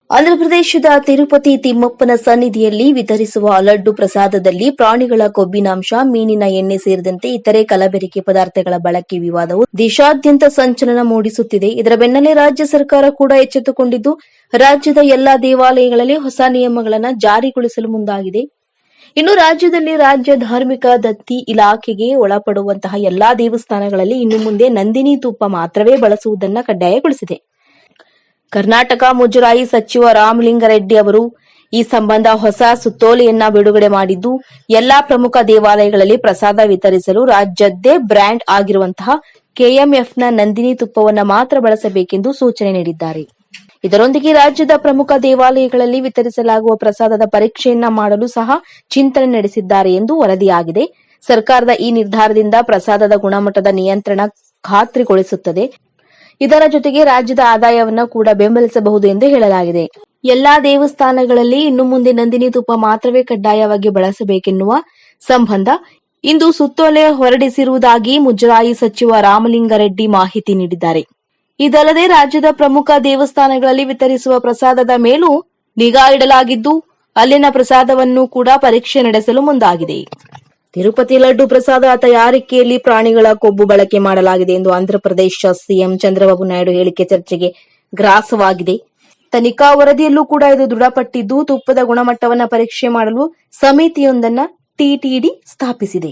ಆಂಧ್ರಪ್ರದೇಶದ ತಿರುಪತಿ ತಿಮ್ಮಪ್ಪನ ಸನ್ನಿಧಿಯಲ್ಲಿ ವಿತರಿಸುವ ಲಡ್ಡು ಪ್ರಸಾದದಲ್ಲಿ ಪ್ರಾಣಿಗಳ ಕೊಬ್ಬಿನಾಂಶ, ಮೀನಿನ ಎಣ್ಣೆ ಸೇರಿದಂತೆ ಇತರೆ ಕಲಬೆರಕೆ ಪದಾರ್ಥಗಳ ಬಳಕೆ ವಿವಾದವು ದೇಶಾದ್ಯಂತ ಸಂಚಲನ ಮೂಡಿಸುತ್ತಿದೆ. ಇದರ ಬೆನ್ನಲ್ಲೇ ರಾಜ್ಯ ಸರ್ಕಾರ ಕೂಡ ಎಚ್ಚೆತ್ತುಕೊಂಡಿದ್ದು, ರಾಜ್ಯದ ಎಲ್ಲಾ ದೇವಾಲಯಗಳಲ್ಲಿ ಹೊಸ ನಿಯಮಗಳನ್ನು ಜಾರಿಗೊಳಿಸಲು ಮುಂದಾಗಿದೆ. ಇನ್ನು ರಾಜ್ಯದಲ್ಲಿ ರಾಜ್ಯ ಧಾರ್ಮಿಕ ದತ್ತಿ ಇಲಾಖೆಗೆ ಒಳಪಡುವಂತಹ ಎಲ್ಲಾ ದೇವಸ್ಥಾನಗಳಲ್ಲಿ ಇನ್ನು ಮುಂದೆ ನಂದಿನಿ ತುಪ್ಪ ಮಾತ್ರವೇ ಬಳಸುವುದನ್ನು ಕಡ್ಡಾಯಗೊಳಿಸಿದೆ. ಕರ್ನಾಟಕ ಮುಜರಾಯಿ ಸಚಿವ ರಾಮಲಿಂಗಾರೆಡ್ಡಿ ಅವರು ಈ ಸಂಬಂಧ ಹೊಸ ಸುತ್ತೋಲೆಯನ್ನ ಬಿಡುಗಡೆ ಮಾಡಿದ್ದು, ಎಲ್ಲಾ ಪ್ರಮುಖ ದೇವಾಲಯಗಳಲ್ಲಿ ಪ್ರಸಾದ ವಿತರಿಸಲು ರಾಜ್ಯದ್ದೇ ಬ್ರ್ಯಾಂಡ್ ಆಗಿರುವಂತಹ ಕೆಎಂಎಫ್ನ ನಂದಿನಿ ತುಪ್ಪವನ್ನು ಮಾತ್ರ ಬಳಸಬೇಕೆಂದು ಸೂಚನೆ ನೀಡಿದ್ದಾರೆ. ಇದರೊಂದಿಗೆ ರಾಜ್ಯದ ಪ್ರಮುಖ ದೇವಾಲಯಗಳಲ್ಲಿ ವಿತರಿಸಲಾಗುವ ಪ್ರಸಾದದ ಪರೀಕ್ಷೆಯನ್ನ ಮಾಡಲು ಸಹ ಚಿಂತನೆ ನಡೆಸಿದ್ದಾರೆ ಎಂದು ವರದಿಯಾಗಿದೆ. ಸರ್ಕಾರದ ಈ ನಿರ್ಧಾರದಿಂದ ಪ್ರಸಾದದ ಗುಣಮಟ್ಟದ ನಿಯಂತ್ರಣ ಖಾತ್ರಿಗೊಳಿಸುತ್ತದೆ. ಇದರ ಜೊತೆಗೆ ರಾಜ್ಯದ ಆದಾಯವನ್ನು ಕೂಡ ಬೆಂಬಲಿಸಬಹುದು ಎಂದು ಹೇಳಲಾಗಿದೆ. ಎಲ್ಲಾ ದೇವಸ್ಥಾನಗಳಲ್ಲಿ ಇನ್ನು ಮುಂದೆ ನಂದಿನಿ ತುಪ್ಪ ಮಾತ್ರವೇ ಕಡ್ಡಾಯವಾಗಿ ಬಳಸಬೇಕೆನ್ನುವ ಸಂಬಂಧ ಇಂದು ಸುತ್ತೋಲೆ ಹೊರಡಿಸಿರುವುದಾಗಿ ಮುಜರಾಯಿ ಸಚಿವ ರಾಮಲಿಂಗಾರೆಡ್ಡಿ ಮಾಹಿತಿ ನೀಡಿದ್ದಾರೆ. ಇದಲ್ಲದೆ ರಾಜ್ಯದ ಪ್ರಮುಖ ದೇವಸ್ಥಾನಗಳಲ್ಲಿ ವಿತರಿಸುವ ಪ್ರಸಾದದ ಮೇಲೂ ನಿಗಾ ಇಡಲಾಗಿದ್ದು, ಅಲ್ಲಿನ ಪ್ರಸಾದವನ್ನು ಕೂಡ ಪರೀಕ್ಷೆ ನಡೆಸಲು ಮುಂದಾಗಿದೆ. ತಿರುಪತಿ ಲಡ್ಡು ಪ್ರಸಾದ ತಯಾರಿಕೆಯಲ್ಲಿ ಪ್ರಾಣಿಗಳ ಕೊಬ್ಬು ಬಳಕೆ ಮಾಡಲಾಗಿದೆ ಎಂದು ಆಂಧ್ರಪ್ರದೇಶ ಸಿಎಂ ಚಂದ್ರಬಾಬು ನಾಯ್ಡು ಹೇಳಿಕೆ ಚರ್ಚೆಗೆ ಗ್ರಾಸವಾಗಿದೆ. ತನಿಖಾ ವರದಿಯಲ್ಲೂ ಕೂಡ ಇದು ದೃಢಪಟ್ಟಿದ್ದು, ತುಪ್ಪದ ಗುಣಮಟ್ಟವನ್ನು ಪರೀಕ್ಷೆ ಮಾಡಲು ಸಮಿತಿಯೊಂದನ್ನು ಟಿಟಿಡಿ ಸ್ಥಾಪಿಸಿದೆ.